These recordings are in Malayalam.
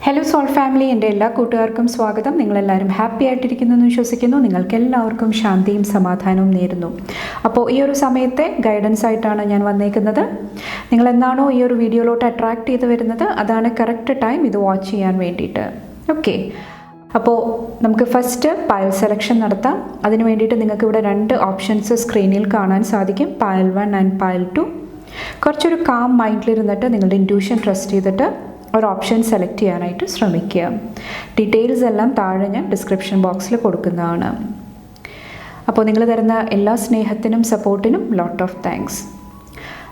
ഹലോ സോൾ ഫാമിലി, എൻ്റെ എല്ലാ കൂട്ടുകാർക്കും സ്വാഗതം. നിങ്ങളെല്ലാവരും ഹാപ്പി ആയിട്ടിരിക്കുന്നെന്ന് വിശ്വസിക്കുന്നു. നിങ്ങൾക്കെല്ലാവർക്കും ശാന്തിയും സമാധാനവും നേരുന്നു. അപ്പോൾ ഈ ഒരു സമയത്തെ ഗൈഡൻസ് ആയിട്ടാണ് ഞാൻ വന്നേക്കുന്നത്. നിങ്ങളെന്താണോ ഈ ഒരു വീഡിയോയിലോട്ട് അട്രാക്റ്റ് ചെയ്ത് വരുന്നത്, അതാണ് കറക്റ്റ് ടൈം ഇത് വാച്ച് ചെയ്യാൻ വേണ്ടിയിട്ട്. ഓക്കെ, അപ്പോൾ നമുക്ക് ഫസ്റ്റ് പയൽ സെലക്ഷൻ നടത്താം. അതിന് വേണ്ടിയിട്ട് നിങ്ങൾക്ക് ഇവിടെ 2 ഓപ്ഷൻസ് സ്ക്രീനിൽ കാണാൻ സാധിക്കും, പയൽ 1 ആൻഡ് പയൽ 2. കുറച്ചൊരു കാം മൈൻഡിലിരുന്നിട്ട് നിങ്ങളുടെ ഇൻറ്റ്യൂഷൻ ട്രസ്റ്റ് ചെയ്തിട്ട് ഒരു ഓപ്ഷൻ സെലക്ട് ചെയ്യാനായിട്ട് ശ്രമിക്കുക. ഡീറ്റെയിൽസ് എല്ലാം താഴെ ഞാൻ ഡിസ്ക്രിപ്ഷൻ ബോക്സിൽ കൊടുക്കുന്നതാണ്. അപ്പോൾ നിങ്ങൾ തരുന്ന എല്ലാ സ്നേഹത്തിനും സപ്പോർട്ടിനും ലോട്ട് ഓഫ് താങ്ക്സ്.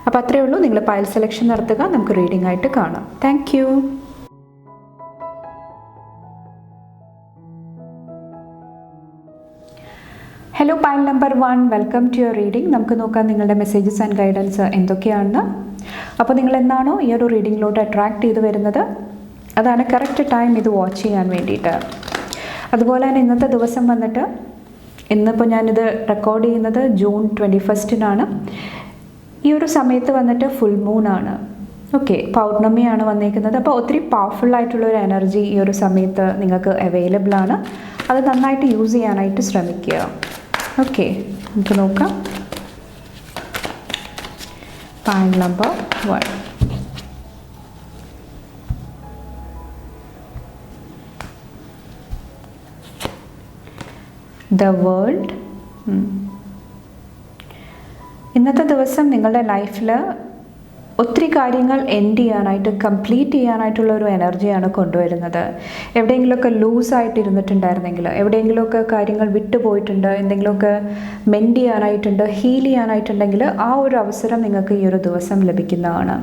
അപ്പോൾ അത്രയേ ഉള്ളൂ. നിങ്ങൾ പയൽ സെലക്ഷൻ നടത്തുക, നമുക്ക് റീഡിംഗ് ആയിട്ട് കാണാം. Thank you. Hello pile number 1, welcome to your reading. നമുക്ക് നോക്കാം നിങ്ങളുടെ മെസ്സേജസ് ആൻഡ് ഗൈഡൻസ് എന്തൊക്കെയാണെന്ന്. അപ്പോൾ നിങ്ങൾ എന്താണോ ഈ ഒരു റീഡിങ്ങിലോട്ട് അട്രാക്റ്റ് ചെയ്ത് വരുന്നത്, അതാണ് കറക്റ്റ് ടൈം ഇത് വാച്ച് ചെയ്യാൻ വേണ്ടിയിട്ട്. അതുപോലെ തന്നെ ഇന്നത്തെ ദിവസം വന്നിട്ട്, ഇന്നിപ്പോൾ ഞാനിത് റെക്കോർഡ് ചെയ്യുന്നത് ജൂൺ 21 ഈ ഒരു സമയത്ത് വന്നിട്ട് ഫുൾ മൂണാണ്. ഓക്കെ, പൗർണമിയാണ് വന്നേക്കുന്നത്. അപ്പോൾ ഒത്തിരി പവർഫുള്ളായിട്ടുള്ളൊരു എനർജി ഈ ഒരു സമയത്ത് നിങ്ങൾക്ക് അവൈലബിൾ ആണ്. അത് നന്നായിട്ട് യൂസ് ചെയ്യാനായിട്ട് ശ്രമിക്കുക. ഓക്കെ, നമുക്ക് നോക്കാം. പയൽ നമ്പർ 1. The world. ഇന്നത്തെ ദിവസം നിങ്ങളുടെ ലൈഫിൽ ഒത്തിരി കാര്യങ്ങൾ എൻഡ് ചെയ്യാനായിട്ട്, കംപ്ലീറ്റ് ചെയ്യാനായിട്ടുള്ള ഒരു എനർജിയാണ് കൊണ്ടുവരുന്നത്. എവിടെയെങ്കിലുമൊക്കെ ലൂസായിട്ട് ഇരുന്നിട്ടുണ്ടായിരുന്നെങ്കിൽ, എവിടെയെങ്കിലുമൊക്കെ കാര്യങ്ങൾ വിട്ടുപോയിട്ടുണ്ട്, എന്തെങ്കിലുമൊക്കെ മെൻഡ് ചെയ്യാനായിട്ടുണ്ട്, ഹീൽ ചെയ്യാനായിട്ടുണ്ടെങ്കിൽ ആ ഒരു അവസരം നിങ്ങൾക്ക് ഈ ഒരു ദിവസം ലഭിക്കുന്നതാണ്.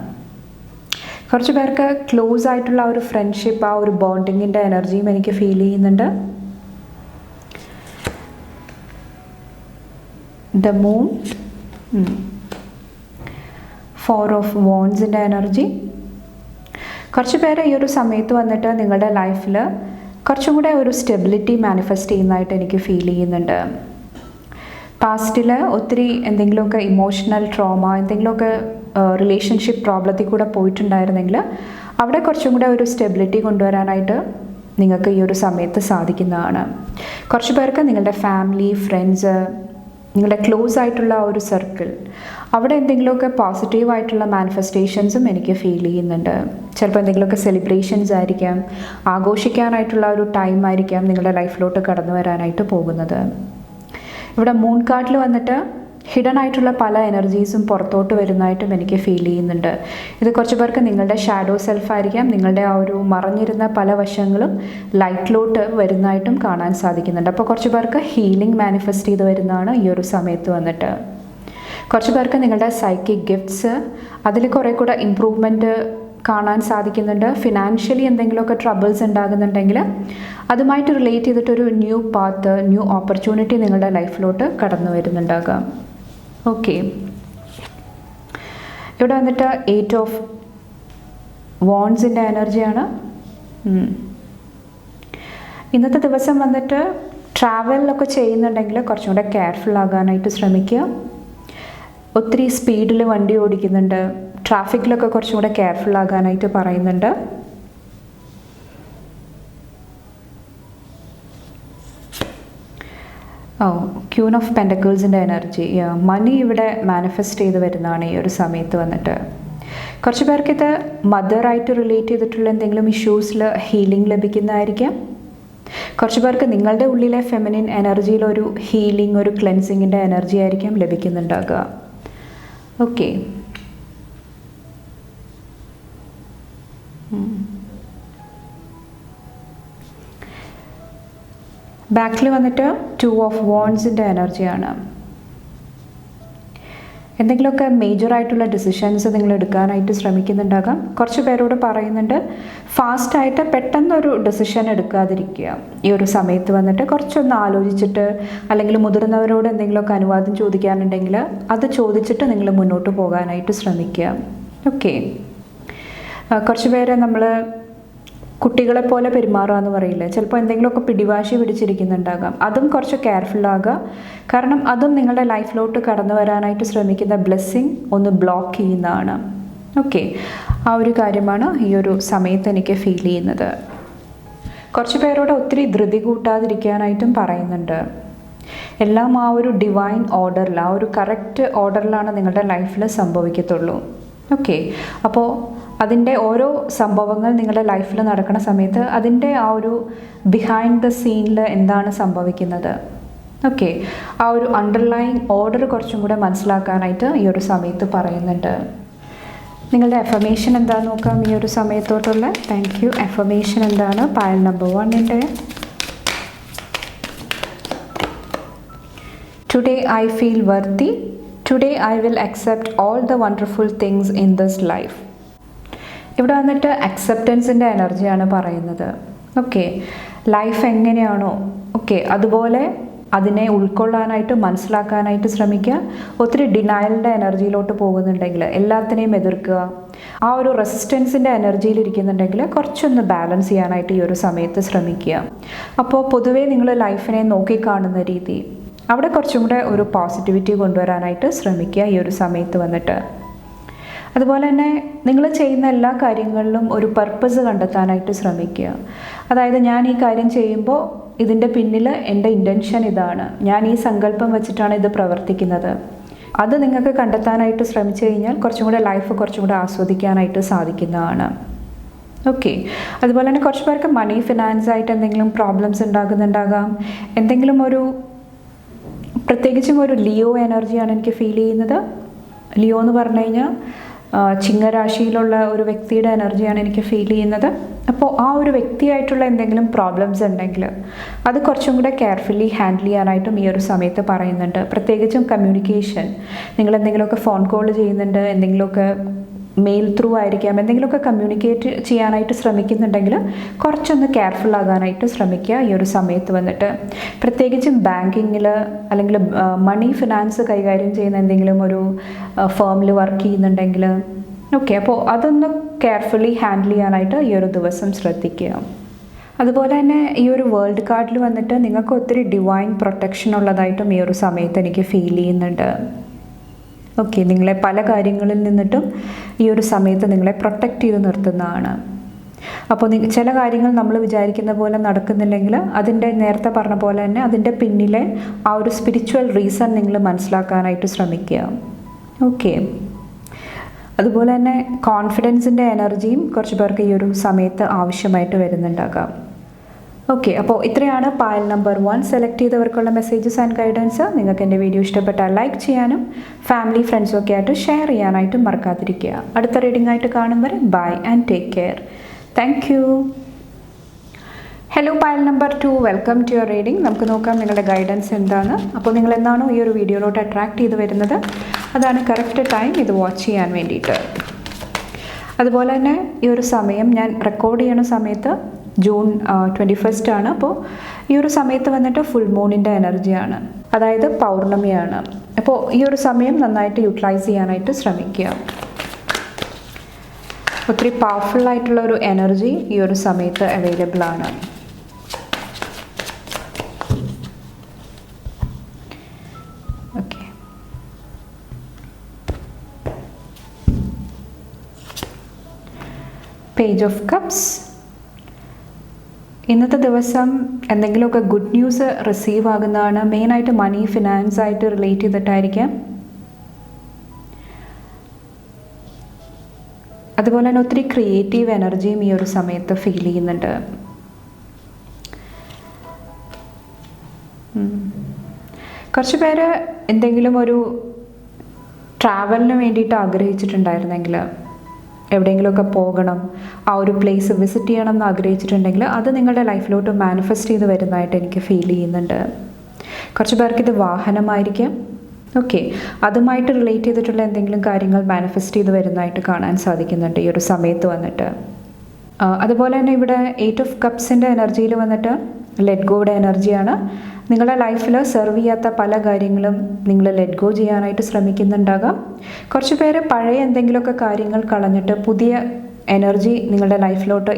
കുറച്ച് പേർക്ക് ക്ലോസ് ആയിട്ടുള്ള ആ ഒരു ഫ്രണ്ട്ഷിപ്പ്, ആ ഒരു ബോണ്ടിങ്ങിൻ്റെ എനർജിയും എനിക്ക് ഫീൽ ചെയ്യുന്നുണ്ട്. ദ മൂൺ, 4 ഓഫ് വോൺസിൻ്റെ എനർജി. കുറച്ച് പേര് ഈ ഒരു സമയത്ത് വന്നിട്ട് നിങ്ങളുടെ ലൈഫിൽ കുറച്ചും കൂടെ ഒരു സ്റ്റെബിലിറ്റി മാനിഫെസ്റ്റ് ചെയ്യുന്നതായിട്ട് എനിക്ക് ഫീൽ ചെയ്യുന്നുണ്ട്. പാസ്റ്റിൽ ഒത്തിരി എന്തെങ്കിലുമൊക്കെ ഇമോഷണൽ ട്രോമ, എന്തെങ്കിലുമൊക്കെ റിലേഷൻഷിപ്പ് പ്രോബ്ലത്തിൽ കൂടെ പോയിട്ടുണ്ടായിരുന്നെങ്കിൽ അവിടെ കുറച്ചും കൂടെ ഒരു സ്റ്റെബിലിറ്റി കൊണ്ടുവരാനായിട്ട് നിങ്ങൾക്ക് ഈ ഒരു സമയത്ത് സാധിക്കുന്നതാണ്. കുറച്ച് പേർക്ക് നിങ്ങളുടെ ഫാമിലി, ഫ്രണ്ട്സ്, നിങ്ങളുടെ ക്ലോസ് ആയിട്ടുള്ള ഒരു സർക്കിൾ, അവിടെ എന്തെങ്കിലുമൊക്കെ പോസിറ്റീവായിട്ടുള്ള മാനിഫെസ്റ്റേഷൻസും എനിക്ക് ഫീൽ ചെയ്യുന്നുണ്ട്. ചിലപ്പോൾ എന്തെങ്കിലുമൊക്കെ സെലിബ്രേഷൻസ് ആയിരിക്കാം, ആഘോഷിക്കാനായിട്ടുള്ള ഒരു ടൈം ആയിരിക്കാം നിങ്ങളുടെ ലൈഫിലോട്ട് കടന്നു വരാനായിട്ട് പോകുന്നത്. ഇവിടെ മൂൺ കാർഡിൽ വന്നിട്ട് ഹിഡൻ ആയിട്ടുള്ള പല എനർജീസും പുറത്തോട്ട് വരുന്നതായിട്ടും എനിക്ക് ഫീൽ ചെയ്യുന്നുണ്ട്. ഇത് കുറച്ച് പേർക്ക് നിങ്ങളുടെ ഷാഡോ സെൽഫ് ആയിരിക്കാം. നിങ്ങളുടെ ആ ഒരു മറഞ്ഞിരുന്ന പല വശങ്ങളും ലൈറ്റിലോട്ട് വരുന്നതായിട്ടും കാണാൻ സാധിക്കുന്നുണ്ട്. അപ്പോൾ കുറച്ച് പേർക്ക് ഹീലിംഗ് മാനിഫെസ്റ്റ് ചെയ്ത് വരുന്നതാണ് ഈ ഒരു സമയത്ത് വന്നിട്ട്. കുറച്ച് പേർക്ക് നിങ്ങളുടെ സൈക്കിക് ഗിഫ്റ്റ്സ്, അതിൽ കുറേ കൂടെ ഇമ്പ്രൂവ്മെൻറ്റ് കാണാൻ സാധിക്കുന്നുണ്ട്. ഫിനാൻഷ്യലി എന്തെങ്കിലുമൊക്കെ ട്രബിൾസ് ഉണ്ടാകുന്നുണ്ടെങ്കിൽ അതുമായിട്ട് റിലേറ്റ് ചെയ്തിട്ടൊരു ന്യൂ പാത്ത്, ന്യൂ ഓപ്പർച്യൂണിറ്റി നിങ്ങളുടെ ലൈഫിലോട്ട് കടന്നു വരുന്നുണ്ടാകാം. ഓക്കെ, ഇവിടെ വന്നിട്ട് 8 ഓഫ് വോൺസിൻ്റെ എനർജിയാണ്. ഇന്നത്തെ ദിവസം വന്നിട്ട് ട്രാവലിലൊക്കെ ചെയ്യുന്നുണ്ടെങ്കിൽ കുറച്ചും കൂടെ കെയർഫുൾ ആകാനായിട്ട് ശ്രമിക്കുക. ഒത്തിരി സ്പീഡിൽ വണ്ടി ഓടിക്കുന്നുണ്ട്, ട്രാഫിക്കിലൊക്കെ കുറച്ചും കൂടെ കെയർഫുൾ ആകാനായിട്ട് പറയുന്നുണ്ട്. ക്യൂൻ ഓഫ് പെൻറ്റക്കിൾസിൻ്റെ എനർജി. മണി ഇവിടെ മാനിഫെസ്റ്റ് ചെയ്ത് വരുന്നതാണ് ഈ ഒരു സമയത്ത് വന്നിട്ട്. കുറച്ച് പേർക്ക് ഇത് മദറായിട്ട് റിലേറ്റ് ചെയ്തിട്ടുള്ള എന്തെങ്കിലും ഇഷ്യൂസിൽ ഹീലിംഗ് ലഭിക്കുന്നതായിരിക്കാം. കുറച്ച് പേർക്ക് നിങ്ങളുടെ ഉള്ളിലെ ഫെമിനിൻ എനർജിയിലൊരു ഹീലിംഗ്, ഒരു ക്ലെൻസിങ്ങിൻ്റെ എനർജി ആയിരിക്കാം ലഭിക്കുന്നുണ്ടാകുക. ഓക്കെ, ബാക്കിൽ വന്നിട്ട് 2 ഓഫ് വോൺസിൻ്റെ എനർജിയാണ്. എന്തെങ്കിലുമൊക്കെ മേജറായിട്ടുള്ള ഡിസിഷൻസ് നിങ്ങൾ എടുക്കാനായിട്ട് ശ്രമിക്കുന്നുണ്ടാകാം. കുറച്ച് പേരോട് പറയുന്നുണ്ട് ഫാസ്റ്റായിട്ട് പെട്ടെന്നൊരു ഡിസിഷൻ എടുക്കാതിരിക്കുക. ഈ ഒരു സമയത്ത് വന്നിട്ട് കുറച്ചൊന്ന് ആലോചിച്ചിട്ട്, അല്ലെങ്കിൽ മുതിർന്നവരോട് എന്തെങ്കിലുമൊക്കെ അനുവാദം ചോദിക്കാനുണ്ടെങ്കിൽ അത് ചോദിച്ചിട്ട് നിങ്ങൾ മുന്നോട്ട് പോകാനായിട്ട് ശ്രമിക്കുക. ഓക്കെ, കുറച്ച് പേര് നമ്മൾ കുട്ടികളെപ്പോലെ പെരുമാറുക എന്ന് പറയില്ലേ, ചിലപ്പോൾ എന്തെങ്കിലുമൊക്കെ പിടിവാശി പിടിച്ചിരിക്കുന്നുണ്ടാകാം. അതും കുറച്ച് കെയർഫുള്ളാകുക. കാരണം അതും നിങ്ങളുടെ ലൈഫിലോട്ട് കടന്നു വരാനായിട്ട് ശ്രമിക്കുന്ന ബ്ലെസ്സിങ് ഒന്ന് ബ്ലോക്ക് ചെയ്യുന്നതാണ്. ഓക്കെ, ആ ഒരു കാര്യമാണ് ഈ ഒരു സമയത്ത് എനിക്ക് ഫീൽ ചെയ്യുന്നത്. കുറച്ച് പേരോട് ഒത്തിരി ധൃതി കൂട്ടാതിരിക്കാനായിട്ടും പറയുന്നുണ്ട്. എല്ലാം ആ ഒരു ഡിവൈൻ ഓർഡറിൽ, ആ ഒരു കറക്റ്റ് ഓർഡറിലാണ് നിങ്ങളുടെ ലൈഫിൽ സംഭവിക്കത്തുള്ളൂ. ഓക്കെ, അപ്പോൾ അതിൻ്റെ ഓരോ സംഭവങ്ങൾ നിങ്ങളുടെ ലൈഫിൽ നടക്കുന്ന സമയത്ത് അതിൻ്റെ ആ ഒരു ബിഹൈൻഡ് ദ സീനിൽ എന്താണ് സംഭവിക്കുന്നത്, ഓക്കെ, ആ ഒരു അണ്ടർലൈൻ ഓർഡർ കുറച്ചും കൂടെ മനസ്സിലാക്കാനായിട്ട് ഈ ഒരു സമയത്ത് പറയുന്നുണ്ട്. നിങ്ങളുടെ അഫർമേഷൻ എന്താണെന്ന് നോക്കാം ഈ ഒരു സമയത്തോട്ടുള്ള. Thank you. അഫർമേഷൻ എന്താണ് പൈൽ നമ്പർ 1-ൻ്റെ? Today I feel worthy. Today I will accept all the wonderful things in this life. ഇവിടെ വന്നിട്ട് അക്സെപ്റ്റൻസിൻ്റെ എനർജിയാണ് പറയുന്നത്. ഓക്കെ, ലൈഫ് എങ്ങനെയാണോ ഓക്കെ അതുപോലെ അതിനെ ഉൾക്കൊള്ളാനായിട്ട് മനസ്സിലാക്കാനായിട്ട് ശ്രമിക്കുക. ഒത്തിരി ഡിനയലിൻ്റെ എനർജിയിലോട്ട് പോകുന്നുണ്ടെങ്കിൽ എല്ലാത്തിനെയും എതിർക്കുക, ആ ഒരു റെസിസ്റ്റൻസിൻ്റെ എനർജിയിൽ ഇരിക്കുന്നുണ്ടെങ്കിൽ കുറച്ചൊന്ന് ബാലൻസ് ചെയ്യാനായിട്ട് ഈ ഒരു സമയത്ത് ശ്രമിക്കുക. അപ്പോൾ പൊതുവേ നിങ്ങൾ ലൈഫിനെ നോക്കിക്കാണുന്ന രീതി, അവിടെ കുറച്ചും കൂടെ ഒരു പോസിറ്റിവിറ്റി കൊണ്ടുവരാനായിട്ട് ശ്രമിക്കുക ഈ ഒരു സമയത്ത് വന്നിട്ട്. അതുപോലെ തന്നെ നിങ്ങൾ ചെയ്യുന്ന എല്ലാ കാര്യങ്ങളിലും ഒരു പർപ്പസ് കണ്ടെത്താനായിട്ട് ശ്രമിക്കുക. അതായത് ഞാൻ ഈ കാര്യം ചെയ്യുമ്പോൾ ഇതിൻ്റെ പിന്നിൽ എൻ്റെ ഇൻറ്റൻഷൻ ഇതാണ്, ഞാൻ ഈ സങ്കല്പം വെച്ചിട്ടാണ് ഇത് പ്രവർത്തിക്കുന്നത്. അത് നിങ്ങൾക്ക് കണ്ടെത്താനായിട്ട് ശ്രമിച്ചു കഴിഞ്ഞാൽ കുറച്ചും കൂടെ ലൈഫ് കുറച്ചും കൂടെ ആസ്വദിക്കാനായിട്ട് സാധിക്കുന്നതാണ്. ഓക്കെ, അതുപോലെ തന്നെ കുറച്ച് പേർക്ക് മണി ഫിനാൻസ് ആയിട്ട് എന്തെങ്കിലും പ്രോബ്ലംസ് ഉണ്ടാകുന്നുണ്ടാകാം. എന്തെങ്കിലും ഒരു പ്രത്യേകിച്ചും ഒരു ലിയോ എനർജിയാണ് എനിക്ക് ഫീൽ ചെയ്യുന്നത്. ലിയോ എന്ന് പറഞ്ഞു കഴിഞ്ഞാൽ ചിങ്ങരാശിയിലുള്ള ഒരു വ്യക്തിയുടെ എനർജിയാണ് എനിക്ക് ഫീൽ ചെയ്യുന്നത്. അപ്പോൾ ആ ഒരു വ്യക്തിയായിട്ടുള്ള എന്തെങ്കിലും പ്രോബ്ലംസ് ഉണ്ടെങ്കിൽ അത് കുറച്ചും കൂടെ കെയർഫുള്ളി ഹാൻഡിൽ ചെയ്യാനായിട്ടും ഈ ഒരു സമയത്ത് പറയുന്നുണ്ട്. പ്രത്യേകിച്ചും കമ്മ്യൂണിക്കേഷൻ, നിങ്ങൾ എന്തെങ്കിലുമൊക്കെ ഫോൺ കോൾ ചെയ്യുന്നുണ്ട്, എന്തെങ്കിലുമൊക്കെ മെയിൽ ത്രൂ ആയിരിക്കാം, എന്തെങ്കിലുമൊക്കെ കമ്മ്യൂണിക്കേറ്റ് ചെയ്യാനായിട്ട് ശ്രമിക്കുന്നുണ്ടെങ്കിൽ കുറച്ചൊന്ന് കെയർഫുൾ ആകാനായിട്ട് ശ്രമിക്കുക ഈ ഒരു സമയത്ത് വന്നിട്ട്. പ്രത്യേകിച്ചും ബാങ്കിങ്ങിൽ അല്ലെങ്കിൽ മണി ഫിനാൻസ് കൈകാര്യം ചെയ്യുന്ന എന്തെങ്കിലും ഒരു ഫേമിൽ വർക്ക് ചെയ്യുന്നുണ്ടെങ്കിൽ ഓക്കെ, അപ്പോൾ അതൊന്ന് കെയർഫുള്ളി ഹാൻഡിൽ ചെയ്യാനായിട്ട് ഈ ഒരു ദിവസം ശ്രദ്ധിക്കുക. അതുപോലെ തന്നെ ഈ ഒരു വേൾഡ് കാർഡിൽ വന്നിട്ട് നിങ്ങൾക്ക് ഒത്തിരി ഡിവൈൻ പ്രൊട്ടക്ഷൻ ഉള്ളതായിട്ടും ഈ ഒരു സമയത്ത് എനിക്ക് ഫീൽ ചെയ്യുന്നുണ്ട്. ഓക്കെ, നിങ്ങളെ പല കാര്യങ്ങളിൽ നിന്നിട്ടും ഈ ഒരു സമയത്ത് നിങ്ങളെ പ്രൊട്ടക്റ്റ് ചെയ്ത് നിർത്തുന്നതാണ്. അപ്പോൾ ചില കാര്യങ്ങൾ നമ്മൾ വിചാരിക്കുന്ന പോലെ നടക്കുന്നില്ലെങ്കിൽ അതിൻ്റെ നേരത്തെ പറഞ്ഞ പോലെ തന്നെ അതിൻ്റെ പിന്നിലെ ആ ഒരു സ്പിരിച്വൽ റീസൺ നിങ്ങൾ മനസ്സിലാക്കാനായിട്ട് ശ്രമിക്കുക. ഓക്കെ, അതുപോലെ തന്നെ കോൺഫിഡൻസിൻ്റെ എനർജിയും കുറച്ച് പേർക്ക് ഈ ഒരു സമയത്ത് ആവശ്യമായിട്ട് വരുന്നുണ്ടാകാം. ഓക്കെ, അപ്പോൾ ഇത്രയാണ് പൈൽ നമ്പർ 1 സെലക്ട് ചെയ്തവർക്കുള്ള മെസ്സേജസ് ആൻഡ് ഗൈഡൻസ്. നിങ്ങൾക്ക് എൻ്റെ വീഡിയോ ഇഷ്ടപ്പെട്ടാൽ ലൈക്ക് ചെയ്യാനും ഫാമിലി ഫ്രണ്ട്സും ഒക്കെ ആയിട്ട് ഷെയർ ചെയ്യാനായിട്ടും മറക്കാതിരിക്കുക. അടുത്ത റീഡിംഗ് ആയിട്ട് കാണും വരെ bye and take care. Thank you. Hello pile number 2, welcome to your reading. നമുക്ക് നോക്കാം നിങ്ങളുടെ ഗൈഡൻസ് എന്താണ്. അപ്പോൾ നിങ്ങൾ എന്താണോ ഈ ഒരു വീഡിയോയിലോട്ട് അട്രാക്ട് ചെയ്ത് വരുന്നത് അതാണ് കറക്റ്റ് ടൈം ഇത് വാച്ച് ചെയ്യാൻ വേണ്ടിയിട്ട്. അതുപോലെ തന്നെ ഈ ഒരു സമയം ഞാൻ റെക്കോർഡ് ചെയ്യുന്ന സമയത്ത് ജൂൺ 21 ആണ്. അപ്പോൾ ഈ ഒരു സമയത്ത് വന്നിട്ട് ഫുൾ മൂണിൻ്റെ എനർജിയാണ്, അതായത് പൗർണമിയാണ്. അപ്പോൾ ഈ ഒരു സമയം നന്നായിട്ട് യൂട്ടിലൈസ് ചെയ്യാനായിട്ട് ശ്രമിക്കുക. ഒത്തിരി പവർഫുൾ ആയിട്ടുള്ള ഒരു എനർജി ഈ ഒരു സമയത്ത് അവൈലബിൾ ആണ്. Okay, page of cups. ഇന്നത്തെ ദിവസം എന്തെങ്കിലുമൊക്കെ ഗുഡ് ന്യൂസ് റിസീവ് ആകുന്നതാണ്. മെയിനായിട്ട് മണി ഫിനാൻസ് ആയിട്ട് റിലേറ്റ് ചെയ്തിട്ടായിരിക്കാം. അതുപോലെ തന്നെ ഒത്തിരി ക്രിയേറ്റീവ് എനർജിയും ഈ ഒരു സമയത്ത് ഫീൽ ചെയ്യുന്നുണ്ട്. കുറച്ച് പേര് എന്തെങ്കിലും ഒരു ട്രാവലിന് വേണ്ടിയിട്ട് ആഗ്രഹിച്ചിട്ടുണ്ടായിരുന്നെങ്കിൽ, എവിടെയെങ്കിലുമൊക്കെ പോകണം, ആ ഒരു പ്ലേസ് വിസിറ്റ് ചെയ്യണം എന്ന് ആഗ്രഹിച്ചിട്ടുണ്ടെങ്കിൽ അത് നിങ്ങളുടെ ലൈഫിലോട്ട് മാനിഫെസ്റ്റ് ചെയ്ത് വരുന്നതായിട്ട് എനിക്ക് ഫീൽ ചെയ്യുന്നുണ്ട്. കുറച്ച് പേർക്ക് ഇത് വാഹനമായിരിക്കാം. ഓക്കെ, അതുമായിട്ട് റിലേറ്റ് ചെയ്തിട്ടുള്ള എന്തെങ്കിലും കാര്യങ്ങൾ മാനിഫെസ്റ്റ് ചെയ്ത് വരുന്നതായിട്ട് കാണാൻ സാധിക്കുന്നുണ്ട് ഈ ഒരു സമയത്ത് വന്നിട്ട്. അതുപോലെ തന്നെ ഇവിടെ 8 ഓഫ് കപ്സിൻ്റെ എനർജിയിൽ വന്നിട്ട് ലെറ്റ് ഗോയുടെ എനർജിയാണ്. നിങ്ങളുടെ ലൈഫിൽ സെർവ് ചെയ്യാത്ത പല കാര്യങ്ങളും നിങ്ങൾ ലെറ്റ് ഗോ ചെയ്യാനായിട്ട് ശ്രമിക്കുന്നുണ്ടാകാം. കുറച്ച് പേര് പഴയ എന്തെങ്കിലുമൊക്കെ കാര്യങ്ങൾ കളഞ്ഞിട്ട് പുതിയ എനർജി നിങ്ങളുടെ ലൈഫിലോട്ട്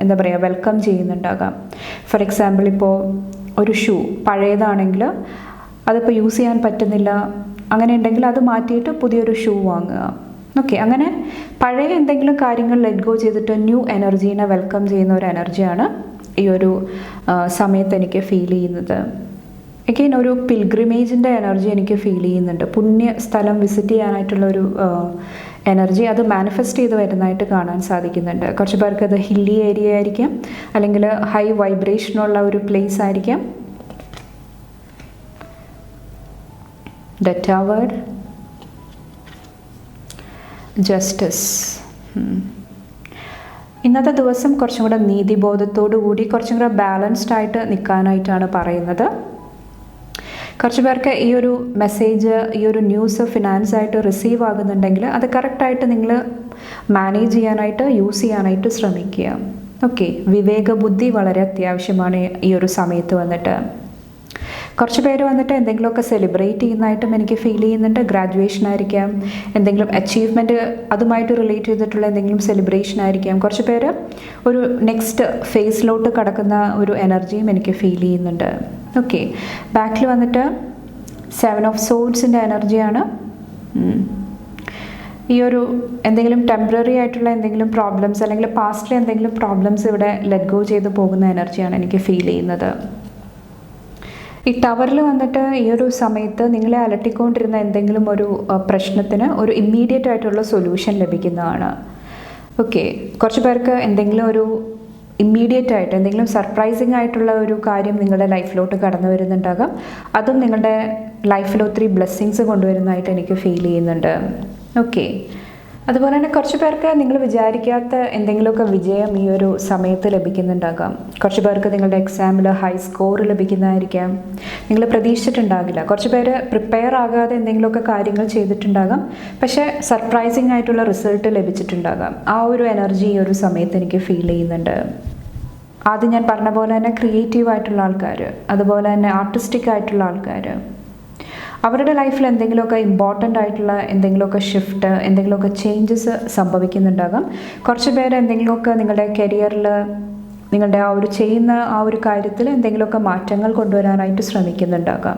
എന്താ പറയുക വെൽക്കം ചെയ്യുന്നുണ്ടാകാം. ഫോർ എക്സാമ്പിൾ, ഇപ്പോൾ ഒരു ഷൂ പഴയതാണെങ്കിൽ അതിപ്പോൾ യൂസ് ചെയ്യാൻ പറ്റുന്നില്ല, അങ്ങനെ ഉണ്ടെങ്കിൽ അത് മാറ്റിയിട്ട് പുതിയൊരു ഷൂ വാങ്ങുക. ഓക്കെ, അങ്ങനെ പഴയ എന്തെങ്കിലും കാര്യങ്ങൾ ലെറ്റ് ഗോ ചെയ്തിട്ട് ന്യൂ എനർജീനെ വെൽക്കം ചെയ്യുന്ന ഒരു എനർജിയാണ് ഈ ഒരു സമയത്ത് എനിക്ക് ഫീൽ ചെയ്യുന്നത്. അഗെയിൻ ഒരു പിൽഗ്രിമേജിൻ്റെ എനർജി എനിക്ക് ഫീൽ ചെയ്യുന്നുണ്ട്. പുണ്യ സ്ഥലം വിസിറ്റ് ചെയ്യാനായിട്ടുള്ളൊരു എനർജി അത് മാനിഫെസ്റ്റ് ചെയ്ത് വരുന്നതായിട്ട് കാണാൻ സാധിക്കുന്നുണ്ട്. കുറച്ച് പേർക്ക് അത് ഹില്ലി ഏരിയ ആയിരിക്കാം, അല്ലെങ്കിൽ ഹൈ വൈബ്രേഷനുള്ള ഒരു പ്ലേസ് ആയിരിക്കാം. The tower, justice. ഇന്നത്തെ ദിവസം കുറച്ചും കൂടെ നീതിബോധത്തോടു കൂടി കുറച്ചും കൂടെ ബാലൻസ്ഡ് ആയിട്ട് നിൽക്കാനായിട്ടാണ് പറയുന്നത്. കുറച്ച് പേർക്ക് ഈ ഒരു മെസ്സേജ്, ഈ ഒരു ന്യൂസ് ഫിനാൻസായിട്ട് റിസീവ് ആകുന്നുണ്ടെങ്കിൽ അത് കറക്റ്റായിട്ട് നിങ്ങൾ മാനേജ് ചെയ്യാനായിട്ട്, യൂസ് ചെയ്യാനായിട്ട് ശ്രമിക്കുക. ഓക്കെ, വിവേക ബുദ്ധി വളരെ അത്യാവശ്യമാണ് ഈ ഒരു സമയത്ത് വന്നിട്ട്. കുറച്ച് പേര് വന്നിട്ട് എന്തെങ്കിലുമൊക്കെ സെലിബ്രേറ്റ് ചെയ്യുന്നതായിട്ടും എനിക്ക് ഫീൽ ചെയ്യുന്നുണ്ട്. ഗ്രാജുവേഷൻ ആയിരിക്കാം, എന്തെങ്കിലും അച്ചീവ്മെൻറ്റ് അതുമായിട്ട് റിലേറ്റ് ചെയ്തിട്ടുള്ള എന്തെങ്കിലും സെലിബ്രേഷൻ ആയിരിക്കാം. കുറച്ച് പേര് ഒരു നെക്സ്റ്റ് ഫേസിലോട്ട് കടക്കുന്ന ഒരു എനർജിയും എനിക്ക് ഫീൽ ചെയ്യുന്നുണ്ട്. ഓക്കെ, ബാക്കിൽ വന്നിട്ട് 7 ഓഫ് സോഡ്സിൻ്റെ എനർജിയാണ്. ഈ ഒരു എന്തെങ്കിലും ടെമ്പററി ആയിട്ടുള്ള എന്തെങ്കിലും പ്രോബ്ലംസ്, അല്ലെങ്കിൽ പാസ്റ്റിലെ എന്തെങ്കിലും പ്രോബ്ലംസ് ഇവിടെ ലെറ്റ് ഗോ ചെയ്ത് പോകുന്ന എനർജിയാണ് എനിക്ക് ഫീൽ ചെയ്യുന്നത്. ഈ ടവറിൽ വന്നിട്ട് ഈ ഒരു സമയത്ത് നിങ്ങളെ അലട്ടിക്കൊണ്ടിരുന്ന എന്തെങ്കിലും ഒരു പ്രശ്നത്തിന് ഒരു ഇമ്മീഡിയറ്റ് ആയിട്ടുള്ള സൊല്യൂഷൻ ലഭിക്കുന്നതാണ്. ഓക്കെ, കുറച്ച് പേർക്ക് എന്തെങ്കിലും ഒരു ഇമ്മീഡിയറ്റ് ആയിട്ട് എന്തെങ്കിലും സർപ്രൈസിങ് ആയിട്ടുള്ള ഒരു കാര്യം നിങ്ങളുടെ ലൈഫിലോട്ട് കടന്നു വരുന്നുണ്ടാകാം. അതും നിങ്ങളുടെ ലൈഫിൽ ഒത്തിരി ബ്ലെസ്സിങ്സ് കൊണ്ടുവരുന്നതായിട്ട് എനിക്ക് ഫീൽ ചെയ്യുന്നുണ്ട്. ഓക്കെ, അതുപോലെ തന്നെ കുറച്ച് പേർക്ക് നിങ്ങൾ വിചാരിക്കാത്ത എന്തെങ്കിലുമൊക്കെ വിജയം ഈ ഒരു സമയത്ത് ലഭിക്കുന്നുണ്ടാകാം. കുറച്ച് പേർക്ക് നിങ്ങളുടെ എക്സാമിൽ ഹൈ സ്കോർ ലഭിക്കുന്നതായിരിക്കാം. നിങ്ങൾ പ്രതീക്ഷിച്ചിട്ടുണ്ടാകില്ല. കുറച്ച് പേര് പ്രിപ്പയർ ആകാതെ എന്തെങ്കിലുമൊക്കെ കാര്യങ്ങൾ ചെയ്തിട്ടുണ്ടാകാം, പക്ഷേ സർപ്രൈസിങ് ആയിട്ടുള്ള റിസൾട്ട് ലഭിച്ചിട്ടുണ്ടാകാം. ആ ഒരു എനർജി ഈ ഒരു സമയത്ത് എനിക്ക് ഫീൽ ചെയ്യുന്നുണ്ട്. ആദ്യം ഞാൻ പറഞ്ഞ പോലെ തന്നെ ക്രിയേറ്റീവ് ആയിട്ടുള്ള ആൾക്കാർ, അതുപോലെ തന്നെ ആർട്ടിസ്റ്റിക് ആയിട്ടുള്ള ആൾക്കാർ, അവരുടെ ലൈഫിൽ എന്തെങ്കിലുമൊക്കെ ഇമ്പോർട്ടൻ്റ് ആയിട്ടുള്ള എന്തെങ്കിലുമൊക്കെ ഷിഫ്റ്റ്, എന്തെങ്കിലുമൊക്കെ ചേഞ്ചസ് സംഭവിക്കുന്നുണ്ടാകാം. കുറച്ച് പേര് എന്തെങ്കിലുമൊക്കെ നിങ്ങളുടെ കരിയറിൽ, നിങ്ങളുടെ ആ ഒരു ചെയ്യുന്ന ആ ഒരു കാര്യത്തിൽ എന്തെങ്കിലുമൊക്കെ മാറ്റങ്ങൾ കൊണ്ടുവരാനായിട്ട് ശ്രമിക്കുന്നുണ്ടാകാം.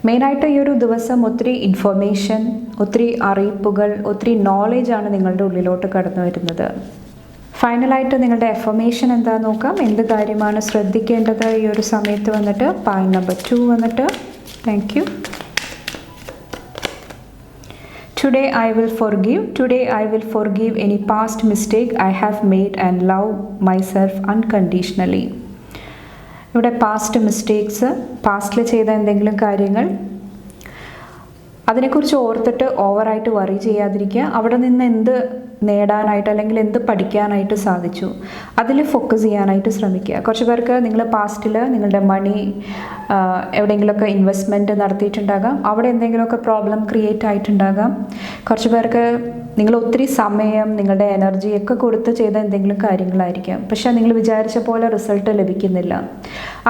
മെയിനായിട്ട് ഈ ഒരു ദിവസം ഒത്തിരി ഇൻഫർമേഷൻ, ഒത്തിരി അറിയിപ്പുകൾ, ഒത്തിരി നോളേജാണ് നിങ്ങളുടെ ഉള്ളിലോട്ട് കടന്നു വരുന്നത്. ഫൈനലായിട്ട് നിങ്ങളുടെ എഫർമേഷൻ എന്താണെന്ന് നോക്കാം. എന്ത് കാര്യമാണ് ശ്രദ്ധിക്കേണ്ടത് ഈ ഒരു സമയത്ത് വന്നിട്ട്? പായിന്റ് നമ്പർ 2 വന്നിട്ട്, thank you. Today I will forgive. Today I will forgive any past mistake I have made and love myself unconditionally. ഇവിടെ പാസ്റ്റ് മിസ്റ്റേക്സ്, പാസ്റ്റിൽ ചെയ്ത എന്തെങ്കിലും കാര്യങ്ങൾ, അതിനെക്കുറിച്ച് ഓർത്തിട്ട് ഓവറായിട്ട് വറി ചെയ്യാതിരിക്കുക. അവിടെ നിന്ന് എന്ത് നേടാനായിട്ട് അല്ലെങ്കിൽ എന്ത് പഠിക്കാനായിട്ട് സാധിച്ചു അതിൽ ഫോക്കസ് ചെയ്യാനായിട്ട് ശ്രമിക്കുക. കുറച്ച് പേർക്ക് നിങ്ങൾ പാസ്റ്റിൽ നിങ്ങളുടെ മണി എവിടെയെങ്കിലുമൊക്കെ ഇൻവെസ്റ്റ്മെൻറ്റ് നടത്തിയിട്ടുണ്ടാകാം, അവിടെ എന്തെങ്കിലുമൊക്കെ പ്രോബ്ലം ക്രിയേറ്റ് ആയിട്ടുണ്ടാകാം. കുറച്ച് പേർക്ക് നിങ്ങൾ ഒത്തിരി സമയം, നിങ്ങളുടെ എനർജിയൊക്കെ കൊടുത്ത് ചെയ്ത എന്തെങ്കിലും കാര്യങ്ങളായിരിക്കാം, പക്ഷേ നിങ്ങൾ വിചാരിച്ച പോലെ റിസൾട്ട് ലഭിക്കുന്നില്ല.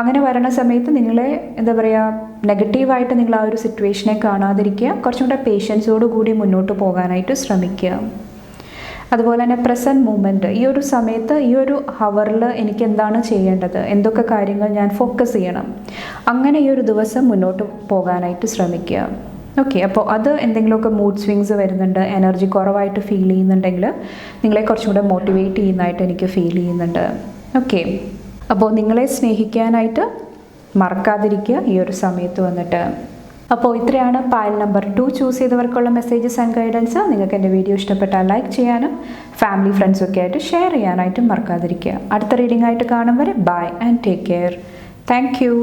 അങ്ങനെ വരണ സമയത്ത് നിങ്ങളെ എന്താ പറയുക, നെഗറ്റീവായിട്ട് നിങ്ങൾ ആ ഒരു സിറ്റുവേഷനെ കാണാതിരിക്കുക. കുറച്ചും കൂടെ പേഷ്യൻസോട് കൂടി മുന്നോട്ട് പോകാനായിട്ട് ശ്രമിക്കുക. അതുപോലെ തന്നെ പ്രസൻറ്റ് മൂമെൻറ്റ്, ഈ ഒരു സമയത്ത്, ഈ ഒരു ഹവറിൽ എനിക്ക് എന്താണ് ചെയ്യേണ്ടത്, എന്തൊക്കെ കാര്യങ്ങൾ ഞാൻ ഫോക്കസ് ചെയ്യണം, അങ്ങനെ ഈ ഒരു ദിവസം മുന്നോട്ട് പോകാനായിട്ട് ശ്രമിക്കുക. ഓക്കെ, അപ്പോൾ അത് എന്തെങ്കിലുമൊക്കെ മൂഡ് സ്വിങ്സ് വരുന്നുണ്ട്, എനർജി കുറവായിട്ട് ഫീൽ ചെയ്യുന്നുണ്ടെങ്കിൽ നിങ്ങളെ കുറച്ചും കൂടെ മോട്ടിവേറ്റ് ചെയ്യുന്നതായിട്ട് എനിക്ക് ഫീൽ ചെയ്യുന്നുണ്ട്. ഓക്കെ, അപ്പോൾ നിങ്ങളെ സ്നേഹിക്കാനായിട്ട് മറക്കാതിരിക്കുക ഈ ഒരു സമയത്ത് വന്നിട്ട്. അപ്പോൾ ഇത്രയാണ് പായൽ നമ്പർ 2 ചൂസ് ചെയ്തവർക്കുള്ള മെസ്സേജസ് ആൻഡ് ഗൈഡൻസ്. നിങ്ങൾക്ക് എൻ്റെ വീഡിയോ ഇഷ്ടപ്പെട്ടാൽ ലൈക്ക് ചെയ്യാനും ഫാമിലി ഫ്രണ്ട്സൊക്കെ ആയിട്ട് ഷെയർ ചെയ്യാനായിട്ടും മറക്കാതിരിക്കുക. അടുത്ത റീഡിംഗ് ആയിട്ട് കാണും വരെ bye and take care. Thank U.